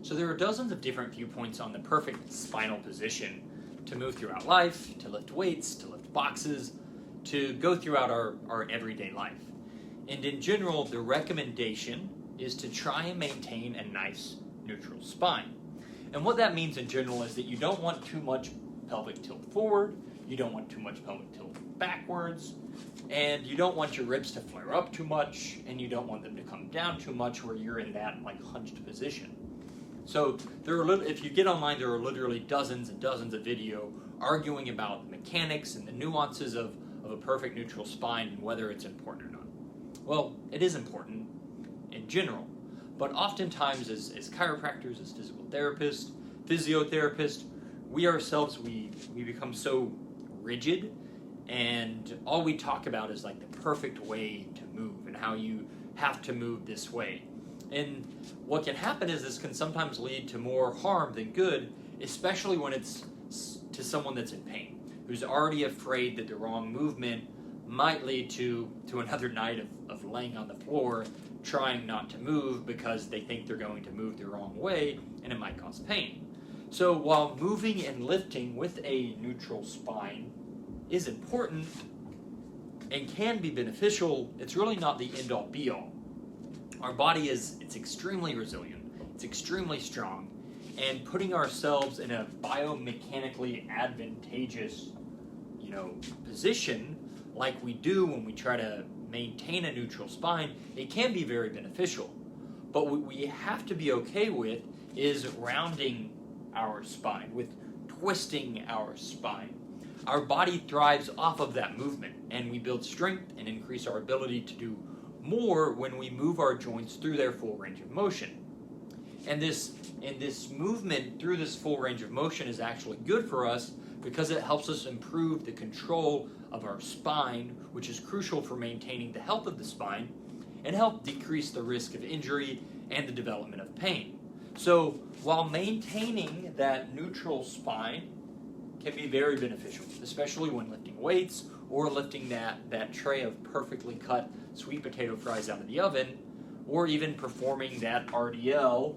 So there are dozens of different viewpoints on the perfect spinal position to move throughout life, to lift weights, to lift boxes, to go throughout our everyday life. And in general, the recommendation is to try and maintain a nice neutral spine. And what that means in general is that you don't want too much pelvic tilt forward, you don't want too much pelvic tilt backwards, and you don't want your ribs to flare up too much, and you don't want them to come down too much where you're in that like hunched position. So if you get online, there are literally dozens and dozens of video arguing about mechanics and the nuances of a perfect neutral spine and whether it's important or not. Well, it is important in general, but oftentimes as chiropractors, as physical therapists, physiotherapists, we ourselves, we become so rigid, and all we talk about is like the perfect way to move and how you have to move this way. And what can happen is this can sometimes lead to more harm than good, especially when it's to someone that's in pain, who's already afraid that the wrong movement might lead to another night of laying on the floor trying not to move because they think they're going to move the wrong way and it might cause pain. So while moving and lifting with a neutral spine is important and can be beneficial, it's really not the end-all be-all. Our body it's extremely resilient, it's extremely strong, and putting ourselves in a biomechanically advantageous, position like we do when we try to maintain a neutral spine, it can be very beneficial. But what we have to be okay with is rounding our spine, with twisting our spine. Our body thrives off of that movement, and we build strength and increase our ability to do more when we move our joints through their full range of motion. And this movement through this full range of motion is actually good for us because it helps us improve the control of our spine, which is crucial for maintaining the health of the spine, and help decrease the risk of injury and the development of pain. So while maintaining that neutral spine can be very beneficial, especially when lifting weights or lifting that tray of perfectly cut sweet potato fries out of the oven, or even performing that RDL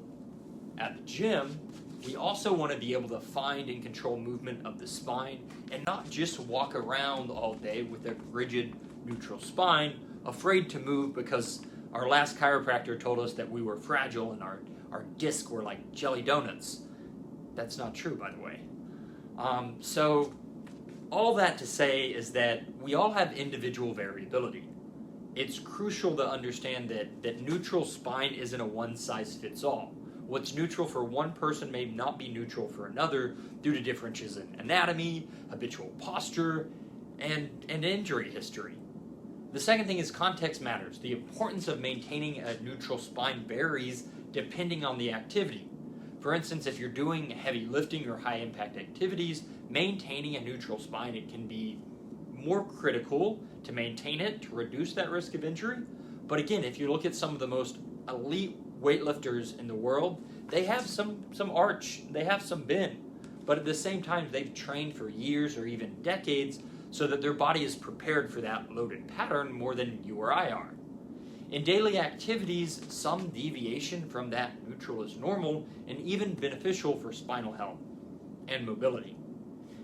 at the gym, we also want to be able to find and control movement of the spine and not just walk around all day with a rigid neutral spine, afraid to move because our last chiropractor told us that we were fragile and our discs were like jelly donuts. That's not true, by the way. So all that to say is that we all have individual variability. It's crucial to understand that neutral spine isn't a one-size-fits-all. What's neutral for one person may not be neutral for another due to differences in anatomy, habitual posture, and injury history. The second thing is context matters. The importance of maintaining a neutral spine varies depending on the activity. For instance, if you're doing heavy lifting or high impact activities, maintaining a neutral spine, it can be more critical to maintain it to reduce that risk of injury. But again, if you look at some of the most elite weightlifters in the world, they have some arch, they have some bend, but at the same time they've trained for years or even decades so that their body is prepared for that loaded pattern more than you or I are. In daily activities, some deviation from that neutral is normal and even beneficial for spinal health and mobility.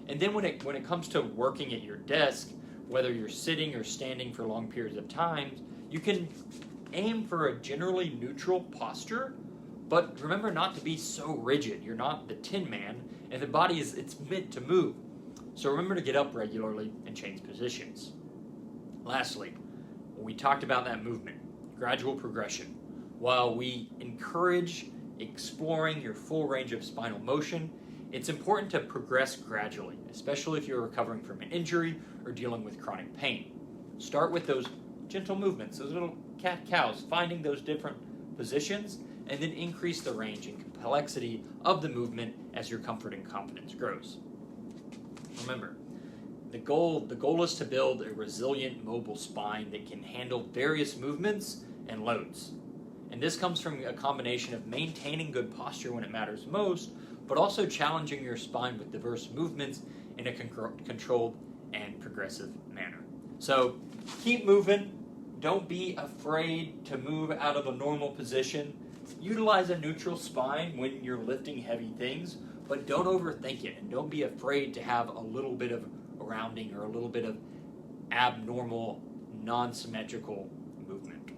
And then when it comes to working at your desk, whether you're sitting or standing for long periods of time, you can aim for a generally neutral posture, but remember not to be so rigid. You're not the Tin Man, and the body it's meant to move. So remember to get up regularly and change positions. Lastly, we talked about that movement, gradual progression. While we encourage exploring your full range of spinal motion, it's important to progress gradually, especially if you're recovering from an injury or dealing with chronic pain. Start with those gentle movements, those little cat-cows, finding those different positions, and then increase the range and complexity of the movement as your comfort and confidence grows. Remember, the goal is to build a resilient, mobile spine that can handle various movements and loads. And this comes from a combination of maintaining good posture when it matters most, but also challenging your spine with diverse movements in a controlled and progressive manner. So keep moving. Don't be afraid to move out of a normal position. utilize a neutral spine when you're lifting heavy things, but don't overthink it, and don't be afraid to have a little bit of rounding or a little bit of abnormal, non-symmetrical movement.